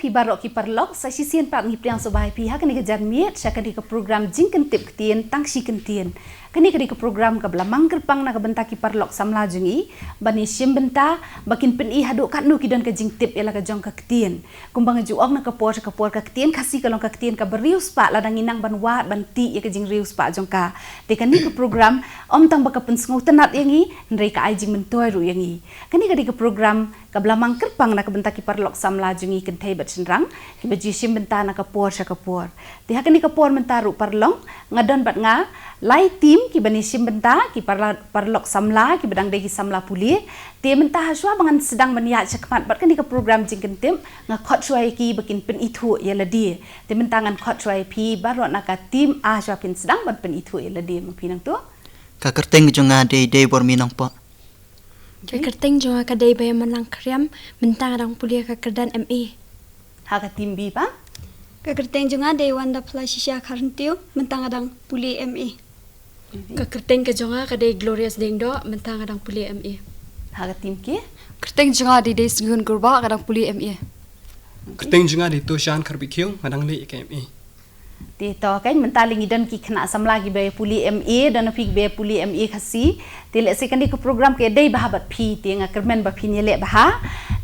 pi barok ki parlok sa sisian pak ngi priang so bai pi ha kani ke janmiet sa kani ke program jingtip ktien Tangshikyntien kani ke program ka blamang kerpang na ka benta ki parlok samla jungi bani sim benta bakin pen i hadu kat nu ki don ke jingtip ela ka jong ka ktien kumbang juok na ka por ka ktien khasi ka long ka ktien ka beriuspah ladang inang ban wat ban ti ya ke jingriewspah jong ka te kani ke program om tang baka pensngu tenat yangi ndrei ka ai jing mentoi ru yangi kani ke program ka blamang kerpang na ka benta ki parlok samla jungi kentai bat senrang ki baji sim benta na ka por te hakani ka por mentaru parlong ngadon bat nga lai tim ki bani sim benta ki parlok samla ki bedang degi samla puli te menta haswa bangan sedang meniat cakmat bat kani ka program jingkentim nga khot suai ki bakin pen itu ya ladi te menta ngan khot suai pi barot na ka tim a swa pin sedang ban pen itu ya ladi mapinang tu ka kerteng jonga de bor minang po ka kerteng jonga ka de bay manang kriam menta rang puli ka kerdan me ha ka tim bi pa ka kerteng jonga de wanda pla shisha kharntiu menta rang puli me ka kerteng ka jonga ka de glorious dengdo menta rang puli me ha ka tim ki kerteng jonga de singun gurba ka rang puli me kerteng jonga de to shan karbikyu ngadang le ke me te to kan mentaling idan ki khna samla ki be puli me dan pik be puli me khasi te le second ke program ke dei bahabat phi te nga kermen ba phi le bah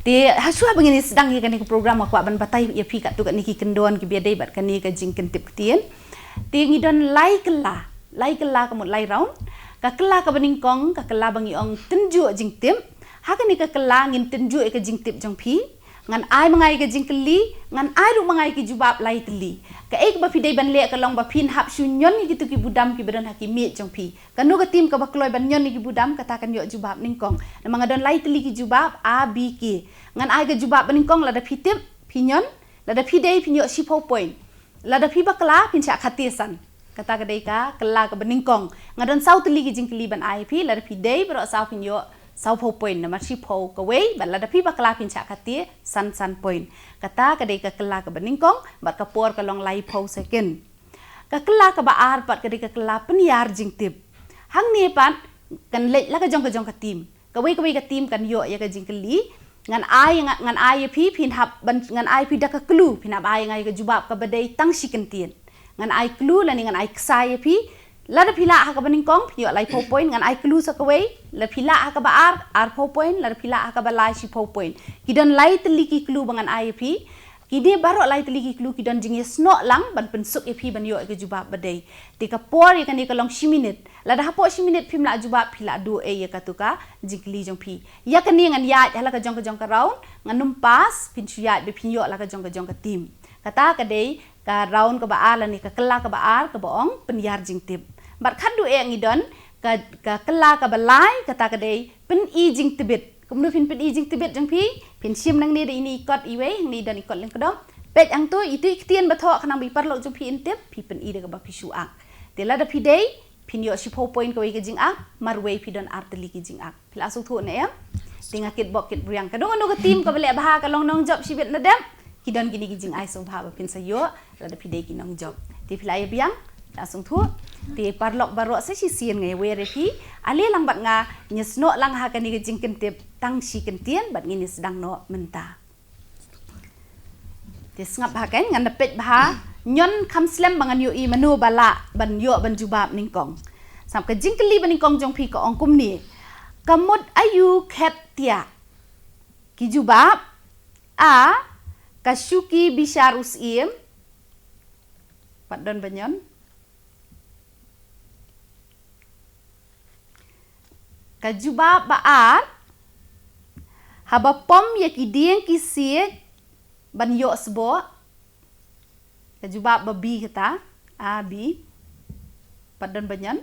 te hasua bangini sedang ki kan ke program aku ban batai ya phi ka tu kan ki kendon ki be dei bat kan ka jingkentip ktien te ngidan lai kela ka mut lai round ka kela ka beningkong ka kela bangi ong tenju jingtip ha kan ka kela ngin tenju ka jingtip jong phi ngan ai mangai ke jingkeli ngan ai lu mangai ke jubab lai teli ka ek ba pidai ban le ka long ba phin hap sunyon ni gitu ki budam ki badan hakimi jong phi kanu ka tim ka bakloi ban nyon ni ki budam kata kan yo jubab ningkong na mga don lai teli ki jubab a b ki ngan ai ke jubab ningkong la da pitip pinyon la da pidai pinyo sipo point la da pi bakla pin cha khatisan kata ka dei ka kala ka beningkong ngadon sau teli ki jingkeli ban ai phi la da pidai bro sau pinyo sau po point na machi po ka wei bala da pi bakla pin cha khati san point kata ka dei ka kala ka beningkong bat ka por ka long lai po second ka kala ka ba ar pat ka dei ka kala penyar jingtip hang ni pat kan le la ka jong ka tim ka wei ka tim kan yo ya ka jingkeli ngan ai pi pin hap ban ngan ai pi da ka klu pin hap ai ngai ka jubab ka badai Tangshikyntien ngan ai klu la ni ngan ai ksai pi la da pila ha ka beningkong yo lai po point ngan ai klu sa ka wei la pila ha ka ba ar po point la pila ha ka ba lai si po point kidan lai teli ki klu bangan ai pi kini baru lai teli ki klu kidan jingis no lang ban pensuk pi ban yo ke jubab badai tika por ya kan ni ka long 10 minit la da hapo 10 minit pim la jubab pila do ya ka tu ka jingli jong pi ya kan ni ngan ya hala ka jong ka round ngan numpas pin suya be pin yo la ka jong ka tim kata ka dei ka round ka ba ala ni ka kala ka ba ar ka boong penyar jingtip bat khadu e ngidon ka kala ka balai kata ka dei pen i jingtibit kemudian pen i jingtibit jong pi pen sim nang ni de ini ikot iwe ni dan ikot leng kedom pet ang tu itu ktien batho khanang bi parlo jong pi intip pi pen i de ka ba pi suak tela da pi dei pin yo si po point ko ke jing ak marwe pi don arteli ki jing ak pila su thu ne em tinga kit bok kit briang ka dong no ka tim ka bele bah ka long nong job si bet na dem kidon gini ki jing ai so bha ba pin sa yo la da pi dei ki nong job ti pila ya biang langsung thu ti parlok barok sa sisien ngai we repi ale lang bat nga nyesno lang ha kan ni jingkentip Tangshikyntien bat ngini sedang no menta ti ngap ha kan ngan pet bah nyon kham slem bangan yo i manu bala ban yo ban jubab ningkong sam ka jingkeli ban ningkong jong pi ko ong kum ni kamut ayu khet tia ki jubab a kasuki bisharus iem pat don banyon kajuba baat haba pom ya kidien kisie ban yo sbo kajuba babi kata abi padon banyan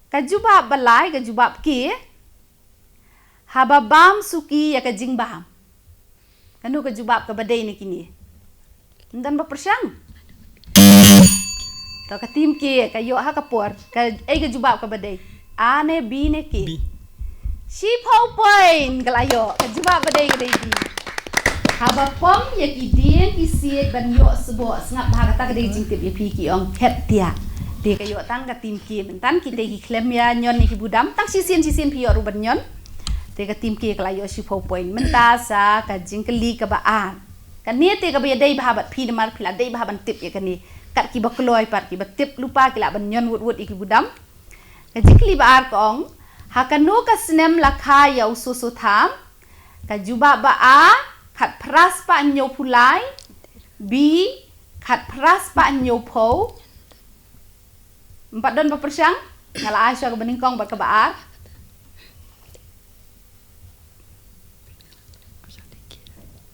kajuba balai kajuba ki haba bam suki ya ka jingbam kanu kajuba ka badai ni kini ndan ba persyang to ka tim ki ka yo ha ka por ka ai kajuba ka badai a ne b ne ki si po point kalayo kajuba badai ka dei haba pom ya ki dien ki sie ban yo sbo ngap ha kata ka dei jingtip ya pi ki ong khet tia de ka yo tang ka tim ki bentan ki dei ki klem ya nyon ni ki budam tang sisien pi yo ru ban nyon de ka tim ki kalayo si po point menta sa ka jingkeli ka ba a kan ni te ka be dei bahabat pi de mar pila dei bahaban tip ya kan ni kat ki bakloi pat ki batip lupa ki la ban nyon wut iki budam ka jikli ba ar kong hakanu ka snem la kha ya ususu tham ka juba ba a khat pras pa nyo pulai b khat pras pa nyo po empat don ba persang ngala ai sya ka bening kong ba ka ba ar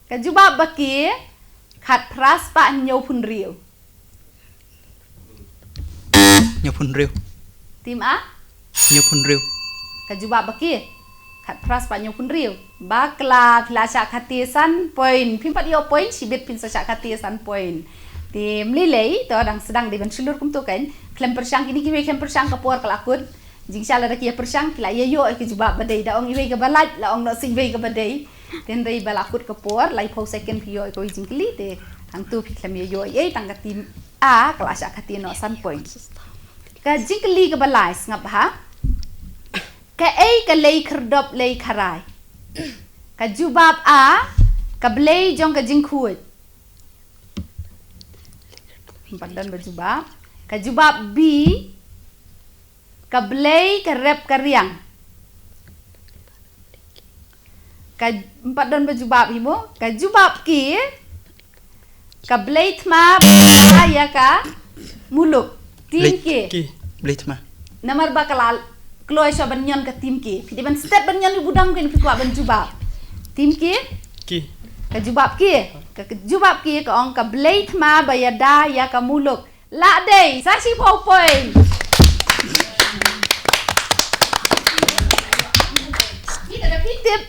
ka juba ba ki khat pras pa nyo pun riu Nyo pun riu. tim a Nyo pun riu. ka juba ba ki khat pras pa nyo pun riu bakla phila sya khati san point phim pat yo point sibit pin sya khati san point ti mlilei to dang sedang di ban sulur kum tu kan klem persang kini ki klem persang ka por kalakun jing sala da ki persang kila ye yo ki juba ba dei da ong iwe ka balat la ong no sing we ka ba dei ten rei balakut ka por lai po second pi yo ko jing kli te ang tu phi klem ye yo ye tang ka tim a kala sya khati no san point ka jing kli ka balai ngap ha ka ei ka lei khrdop lei kharai ka jubab a ka blei jong ka jing khuit pandan bajubab ka jubab b ka blei ka rep ka riang ka pandan bajubab himo ka jubab ki ka blei thma ya ka muluk tim ki Blit ma. namar bakal kloi sya ban nyon ka tim ki phi ban step ban nyon budam ken phi kwa ban jubab tim ki ka jubab ki ka jubab ki ka ong ka blade ma bayada ya ka muluk la dei sa si po point kita da pitip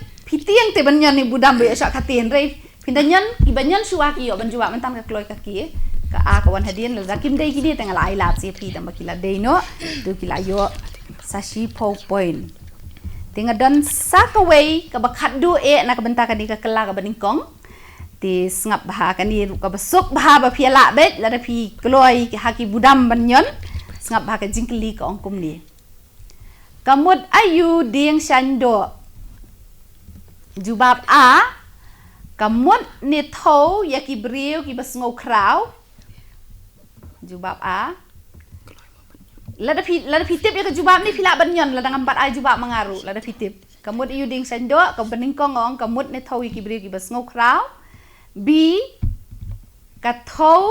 te ban nyon ni budam be sya khatien rei pinda nyon ki ban nyon suwa ki yo ban jubab man tam ka kloi ka ki ka a ka wan hadien la zakim dei ki ni tengah lai lat si phi tam ki la dei no tu ki la yo sashi po point tinga don sakaway ka bakhat du e na ka benta ka di ka kala ka baningkong ti ngap baha kan ni ka basuk baha ba phiala bet la da phi kloi ki haki budam banyon ngap baha ka jingkli ka ongkum ni kamut ayu ding sando jubab a kamut ni tho ya ki briu ki basngau krau jubab a lada pitip ya ke jubab ni pila banyon lada ngambat ai jubab mengaru lada pitip kamut iu ding sando ka beningkong ong kamut ne thau ki bri ki bas ngau krau b ka thau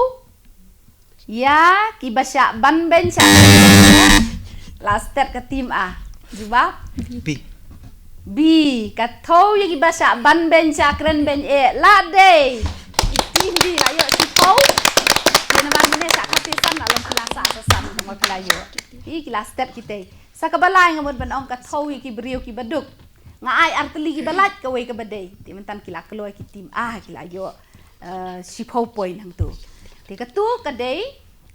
ya ki basya ban ben cha last step ka tim a jubab b ka thau ya ki basya ban ben cha kren ben e la de tim di la yo si thau na ban ne sa khati san la lom kila sa san mo kila yo i kila step kita sakabalai ngamut ban ong ka thawi ki brio ki baduk nga ai artli ki balat ka we ka badai ti mentan kila kloi ki tim a kila yo sipo point hang tu ti ka tu ka dei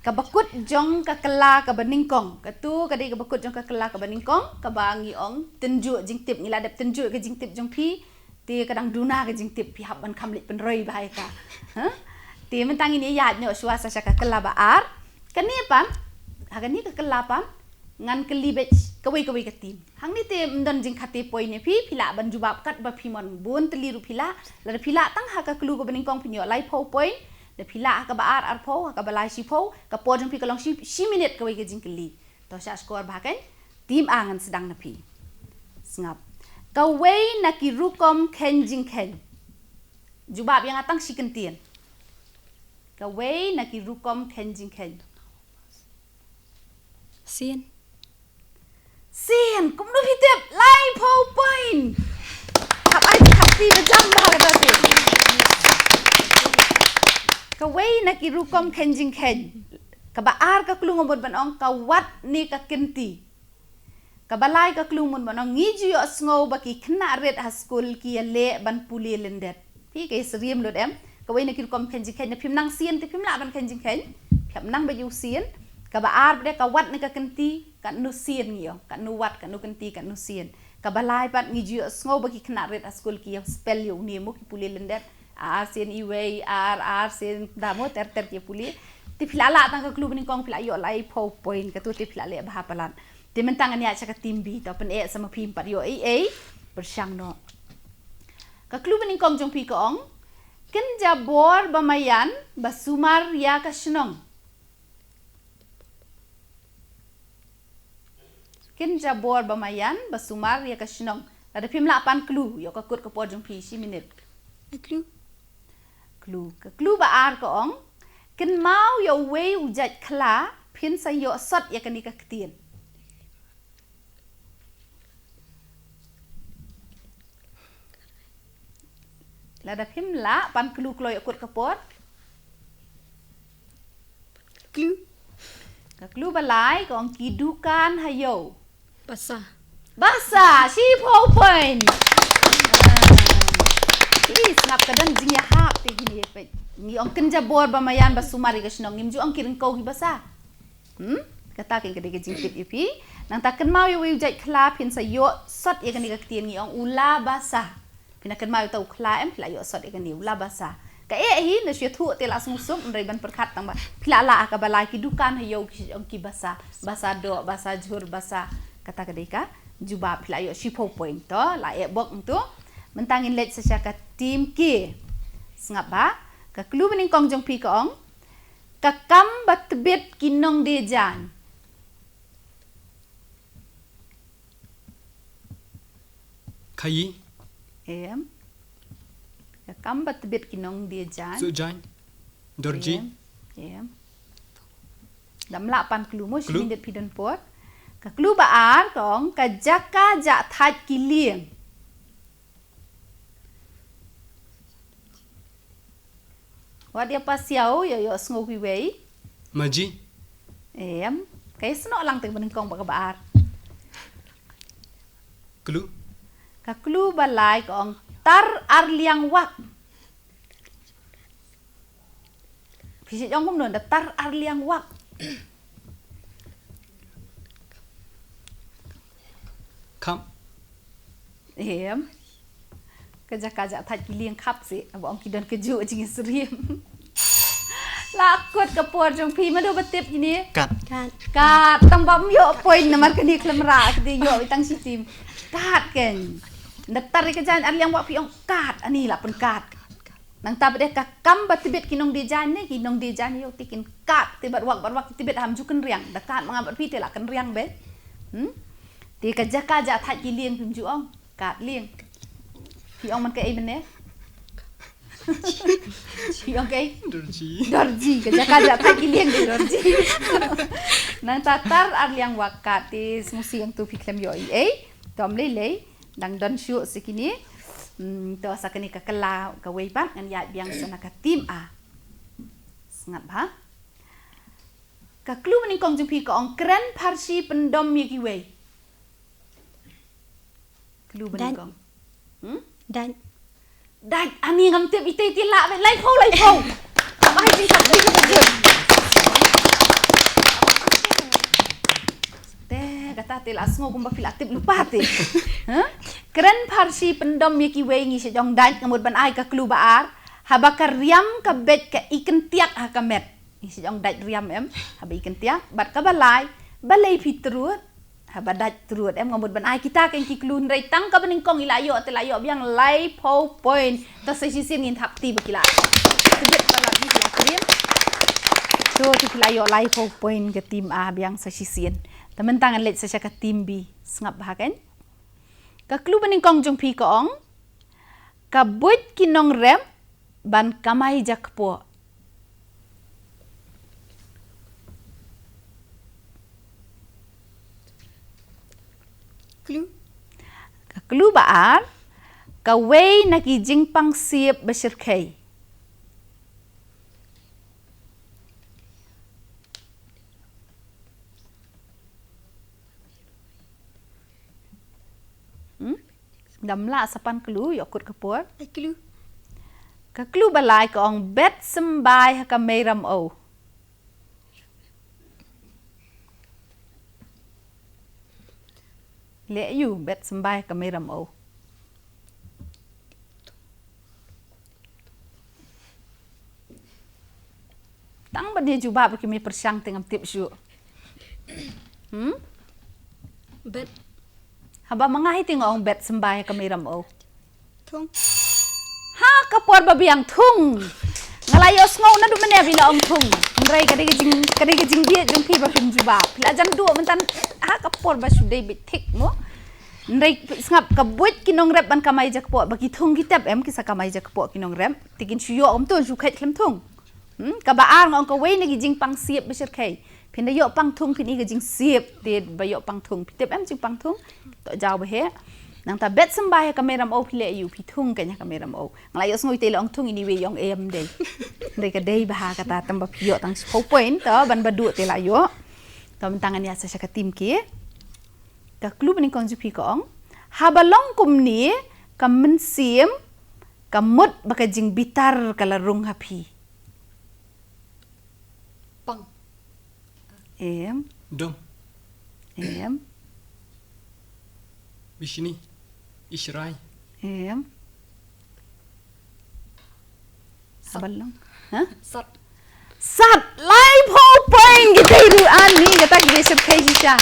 ka bakut jong ka kala ka baningkong ka tu ka dei ka bakut jong ka kala ka baningkong ka bangi ong tenju jingtip ngila dap tenju ka jingtip jong phi ti kadang duna ka jingtip phi hab ban khamlit pen roi bahai ka ha ti mentang ini ya nyo suasa saka kelaba ar kan ni pan hagan ni ka kelapan ngan kelibet kawai ka tim hang ni te mdan jing khati poi ne phi phila ban jubab kat ba phimon bun teli ru phila la phila tang ha ka klu ko bening kong pinyo lai pho poi de phila ka ba ar pho ka ba lai si pho ka po jong phi ka long si minute kawai ka jing keli to sha skor ba kan tim angan sedang na phi ngap kawai na ki rukom khen jing khen jubab yang atang si Kyntien kawai na ki rukom khen jing khen Sien kum nu hitip lai po point hap ai khapti ba jam ba ka te kawai na ki rukom khen jing khen ka ba ar ka klung obot ban ong ka wat ni ka kinti ka balai ka klung mon ban ong ngiju yo sngo ba ki khna red ha school ki le ban puli lendet pi ke sriem lot em kawai na ki rukom khen jing khen na phim nang sien te phim la ban khen jing khen phim nang ba yu sien ka ba ar bre ka wat ni ka kinti ka nu sien ngiyo ka nu wat ka nu kinti ka nu sien ka balai pat ngiju sngo ba ki khna red ha school ki spell yo ni mo ki puli lendet ar sien iwe ar sien damo ter ki puli ti philala tang ka klub ni kong phila yo lai po point ka tu ti philale ba palan ti mentang ania cha ka timbi to pen e sama phim pat yo ei persang no ka klub ni kong jong pi ko ong Kenjabor bamayan basumar ya kasnong. Kenjabor bamayan basumar ya kasnong. Ada pim lapan clue yo kakut ke pojong pi si minit. Clue. Clue ba ar ko ong. Ken mau yo wei ujat kla pin sa yo sot ya kan ktien. Lada pim la pan clue klo yo kut ke pot. Clue. Clue balai ko ong kidukan hayo. Basah. She point. Ngap kadan jingya hap te gini pe. Ngi ong kenjabor bamayan basumari kasnong ngimju ong kirin kau hi basa. Kata ken kede jingtip ipi nang taken mau yo ujai kla pin sa yo sot ye kan ktien ngi ong ula basa. Pina ken mau tau kla em pila yo sot ye kan ula basa. Ka hi na sye thu te la sungsum ndai ban perkhat tang ba. Pila la ka balai ki dukan hayo ong ki basa. Basa do basa jhur basa. Kata kede ka jubab pila yo shipo point to la e bok tu mentangin let sesyaka tim ki sengap ba ka klu bening kong jong pi kong ka kam batbet kinong de jan Khai. em ka kam batbet kinong de jan Sujan. Dorji. em dam la pan klu mo shi mindet pi don pot ka klu ba ar kong ka jaka ja that ki lieng wat dia pasiau yo sngo pi wei Maji. em cái snok lang teng bening kong ba ka baar Clue. ka klu balai kong tar ar liang wak pisi jong kum non da tar ar liang wak Kam. em kaja that ki liang khap si abo ong ki don keju jing sriem lakut ka por jong pi ma do batip ini Kat. kat tang bam yo point namar keni klemra kedi yo itang sitim kat ken datar ke jan ar liang wak pi ong kat ani la pen kat nang ta bede ka kam batibet kinong de jan ne kinong de jan yo tikin kat tibat wak tibet ham ju ken riang da kat mangabat pi te la ken riang be ti ka jaka ja that ki lieng pim ju ong kat lieng pi ong man ke ai bene pi ong ke dorji ka jaka ja that ki lieng de dorji nang tatar ar liang wakat ti musi yang tu pi klem yo ai tom le dang don shu sikini to sakani ka kala ka wei ban ngan ya biang sana ka tim a sangat ba ka klu maning kong jung pi ka ong kren parsi pendom mi ki wei klu maning kong dan ani ngam tip ite ti la lai phau mai ji ka ji ka ji te kata te la sngo kum ba pila tip lupa te keren parsi pendom mi ki wei ngi se jong dan ngamut ban ai ka klu ba ar haba ka riam ka bet ka iken tiak ha ka met ngi se jong daj riam em haba iken tiak bat ka balai fitrut haba daj trut em ngamut ban ai kita ka ki klun rai tang ka bening kong ilayo te layo biang lai po point ta se sisin ngin thak ti bakila tebet bala bi la krim to ti layo lai po point ke tim a biang sa sisin temen tangan let sa ka tim bi sngap ba kan ka klu bening kong jong pi ka ong ka buit ki nongrem ban kamai jakpo Clue. ka klu ba ar ka wei na ki jingpang siep besirkai damla sapan klu yokut kapur Clue. ka klu balai ka ong bet sembai ha ka meiram o le yu bet sembai ka meiram o tang ba dia juba ba ki me persyang tengam tip syu Bet. haba mangahi tingo ong bet sembai ka meiram o Thong. ha kapor babiang tung. Ngalayo ngau na du mene bila om tung. Ndrai kadai jing dia jong pi ba pin juba. Pila jang du mentan kapor ba sudai bitik mo. Ndrai ngap kabuit kinong rep ban kamai ja kapor bagi tung kitap kisa kamai ja kapor kinong rep. Tikin suyo om tu ju kait klem tung. Kabaar ngong ka wei nagi jing pang siap besar kai. Pinda yo pang tung pin iga jing siap de ba yo pang tung. Pitep jing pang tung. To jauh he. Nang ta bet sembah kamera mau pile yu pitung kanya kamera mau. Ngalayo ngoi tele ong tung ini we yong dei. Ndai ka dei bah kata tamba pio tang 10 point to ban badu tela yo. To mentangan ya sa ka tim ki. Ka klub ni kong jupi ko ong. Habalong kumni ka mensim ka mut baka jing bitar kala rung hapi. Pang. Dom. Bishini. Ishrai. Habalong. Sat. Sat lai po poing kita iruan ni kata kita sebkai sisa.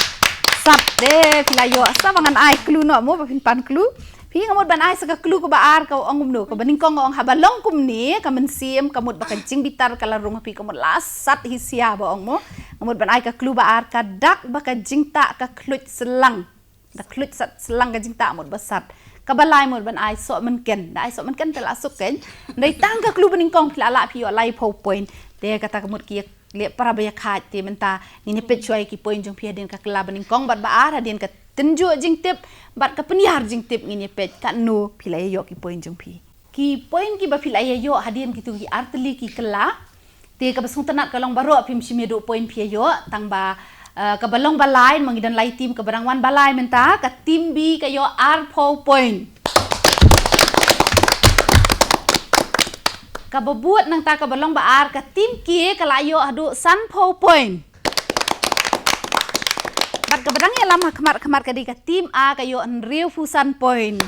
Sat de pilayo asa bangan ai klu no mo pin pan klu. Pi ngamot ban ai saka klu ko baar ka ongum no ka baning kong ong habalong kumni ka mensim kamut bakancing bitar kala rung pi kamut lasat hisia ba ong mo. Ngamot ban ai ka klu baar ka dak baka jingta ka klut selang. Da klut sat selang ka jingta mot basat. Kabalai mot ban ai so men ken. Da ai so men ken tela suk ken. Dai tang ka klu baning kong pila la pi yo lai po point. De kata kamut ki le para baya khat te menta ni pet choi ki point jong pi den ka kla baning kong bat baar den ka tenju jingtip bat ka peniar jingtip ni pet ka no pila yo ki point jong pi. Ki point ki ba pila yo hadien ki tu ki artli ki kla. Te ka basung tanat ka long baro pim simedo point pi yo tang ba kabalong balay mangidan lay team kabarangwan balay menta ka team B kayo R4 point. Kababuat nang ta kabalong baar ka team K kalayo adu san 4 point. Bat kabarang ya lama kemar kadi ka team A kayo nriu fusan point.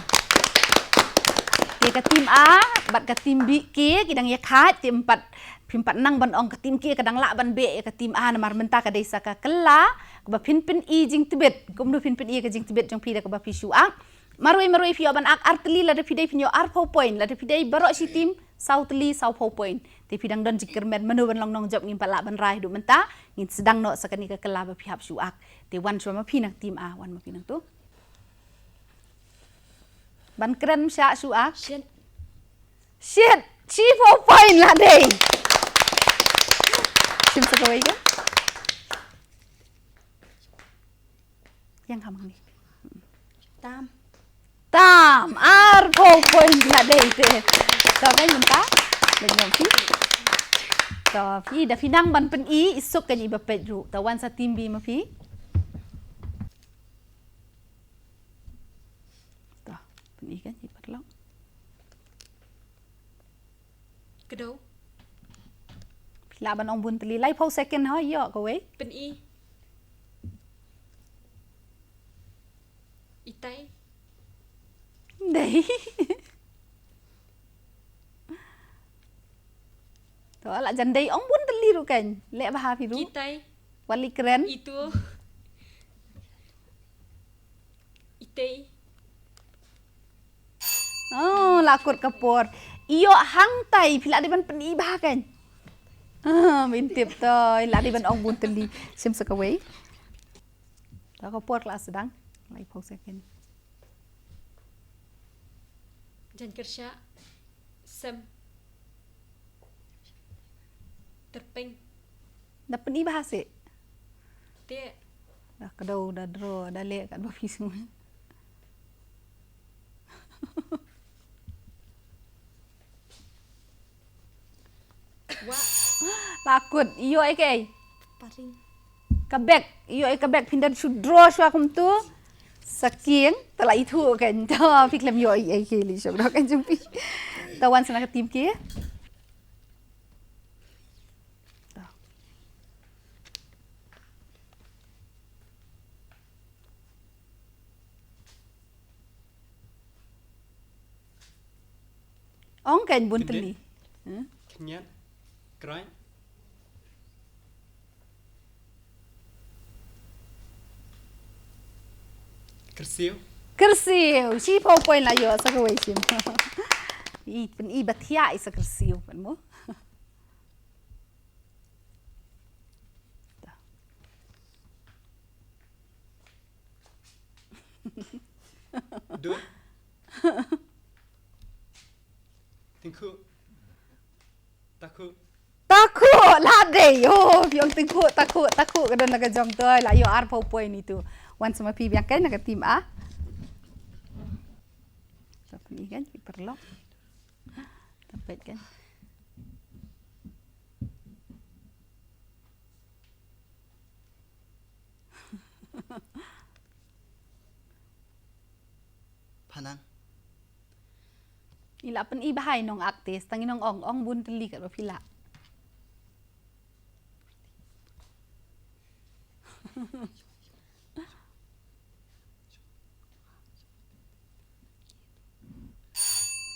Te ka team A bat ka team B K kidang ya khat team 4 pimpat nang ban ong ka tim ki kadang la ban be ka tim a namar menta ka desa ka kela ka ba pin i jing tibet kumdu pin i ka jing tibet jong pida ka ba pisu ak maroi fi ban ak artli la de pidai pinyo ar 4 point la de pidai baro si tim sautli sau 4 point te pidang don jikirmen menu ban long nong job ngin pala ban rai du menta ngin sedang no sakani ka kela ba pihap su ak te wan so ma pinang tim a wan ma pinang tu ban keren sya su ak shit chi 4 point la dei. Sim sekawai kan? Yang kamu ni? Tam. Arpo point na day te. So kan minta? Dengan pi. So pi dah pinang ban pen i isuk kan iba pedru. Tawan sa tim B ma pi. Dah pen i kan iba long. Kedau. Laban ong bun teli lai pau second ha yo ko we Pen i. Itai. Dei. To ala jan dei ong bun teli ru kan. Le bah pi ru. Itai. Wali keren. Itu. Itai. Oh, lakut kapor. Iyo hang tai pila di ban peni bah kan. Mintip toy la di ban ong bun teli sim sakawai. Ta kapor kelas sedang. Lai pau second. Jan kersya. Sem. Terpeng. Dah peni bah se. Te. Dah kedau dah draw dah le kat bafi semua. Wa. Lakut iyo ai kai. Paring. Kabek iyo ai kabek pindan su draw su akum tu. Saking telah itu kan. Ta fiklam yo ai kai li sok dah kan jumpi. Tawan sana ke tim ke. Ong kan bun teli. Kyntien. Krai. Kersiu. Kersiu, si pau point la yo sa kawai sim. เป็นอีบัทยาอีสักสิวมันมั้ง Dua. Tingku. Takut. ตะคุลาเดยโยพี่องติงคุตะคุกันนักจอมตัวละโยอาร์พอป่วยนี่ตัววันสมัยพี่ยังกันนักทีมอะสับนี้กันพี่perlu tempat kan Panang. ila pen i bahai nong aktes tangi nong ong bun teli kat pila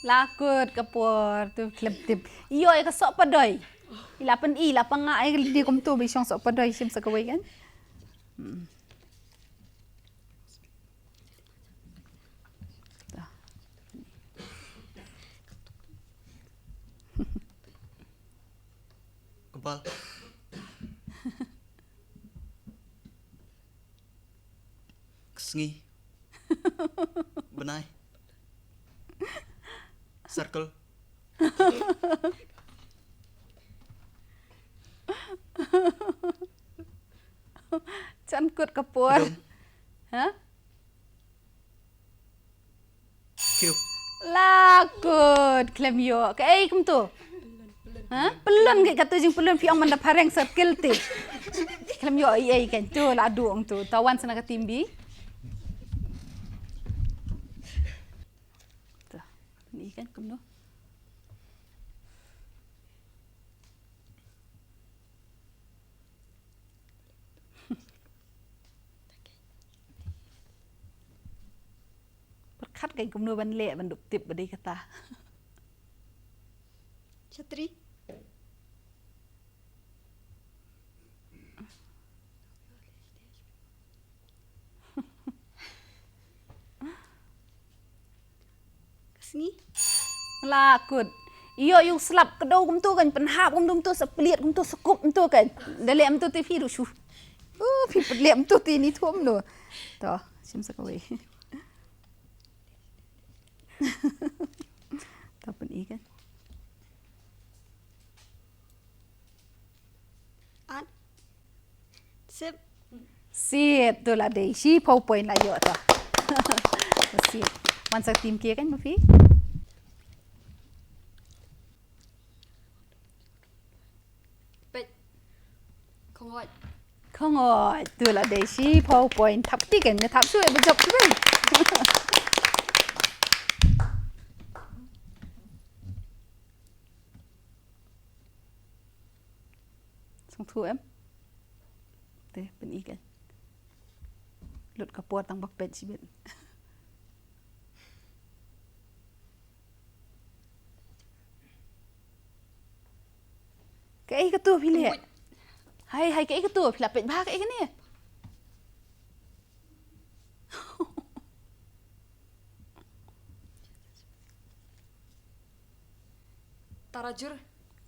lakut kapur tu klep tip iyo ai ka sok padoi ila pen i la panga ai di kom tu bi syong sok padoi sim sakawai kan Kebal. Kesengi. Benai. Circle. Chan kut kapur ha Kiu. lakut klem yo ka ai kum tu ha pelun ke kata jing pelun piang manda pareng circle ti klem yo ai kan tu la duong tu tawan sana ka timbi tu ni kan kum no khát cái cũng nuôi ban lệ ban đục tiệp ở đây kata Chatri. Kesini. lakut iyo yung slap kedo kum tu kan penhap kum tu sepliat kum tu sekup kum tu kan dale am tu ti fi ru shu fi pedle am tu ti ni thum no to sim sakawai Tapan ikan. An. Sip. Sip tu lah deh. Si pau point lah yo tu. Sip. Masa tim kia kan Mafi? Bet. Kongot. Kongot. Tu lah deh. Si pau point. Tap ti kan? Tap suai berjop tu kan? Thu em teh pen ikan lut kapur tang bak pet sibet cái tu pile hai cái tu pila pet ba cái ni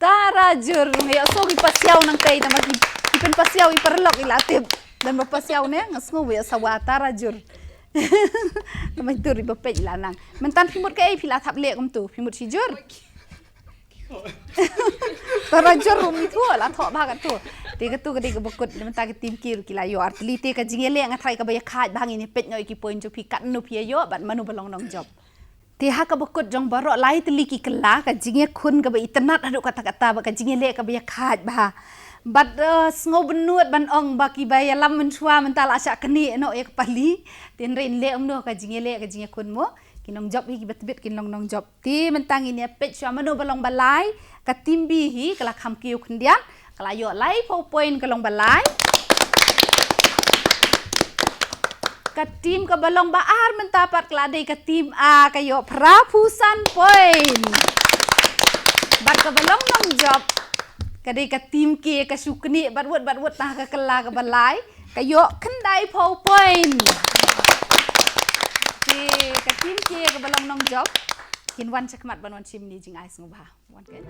Tarajur ya so ki pasiaw nang kay na ipin pasiaw iparlok ilatib dan mapasiaw ne ngasngo ya sawa tarajur namay turi bapay lanang mentan pimut kay pila thap le kum tu pimut si jur tarajur rumi tu la tho ba ka tu te ka tu ka de ka bakut mentan ka tim kir kila yo artli te ka jingele ngathai ka baya khat bang ini pet noi ki poin jo pi kat no pi yo bat manu balong nong job Tiha ka bakut jong barok lai teli ki kela ka jinge khun ka ba itanat adu kata-kata ba ka jinge le ka ba khat ba bat sngo benuat ban ong ba ki ba ya lam menchua mental asya keni no ek pali tin rein le omno ka jinge khun mo kinong job hi ki betbit kinong nong job ti mentang ini pet chua mano balong balai ka timbi hi kala kham kiu khundian kala yo lai po point kalong balai ka tim ka balong baar mentapat keladai ka tim a kayo prapusan point bat ka balong nong job kadai ka tim ke ka sukni batwut tah ka kela ka balai kayo kendai po point ti ka tim ke ka balong nong job Kinwan cakmat banwan chim ni jing ais ngubah. Wan kan.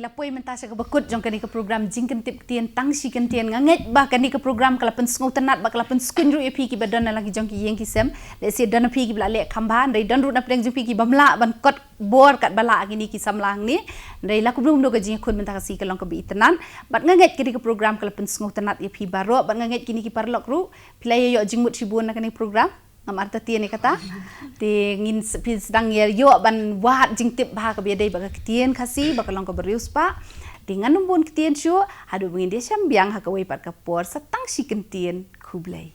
Lapoi mentah saya kebekut jong kani ke program jingtip ktien Tangshikyntien nganget bah kani ke program kalapan sngau tenat bah kalapan skunru epi ki badan lagi jong ki yeng kisem le se dan pi ki bla kamban dei dan ru na preng jong pi ki bamla ban kot bor kat bala gini ki samlang ni dei laku belum do ke jing khun mentah kasi kalong ke bi tenan bat nganget kani ke program kalapan sngau tenat epi baro bat nganget kini ki parlok ru pilai yo jingmut sibun na kani program ngamarta tiene kata ti ngin sedang yo ban wahat jingtip bah ke biadai bag ktien khasi bakalong ke jingriewspah dengan numbun ktien shu hadu bengin dia sambiang ha ke wei pat kapor sa Tangshikyntien kublai.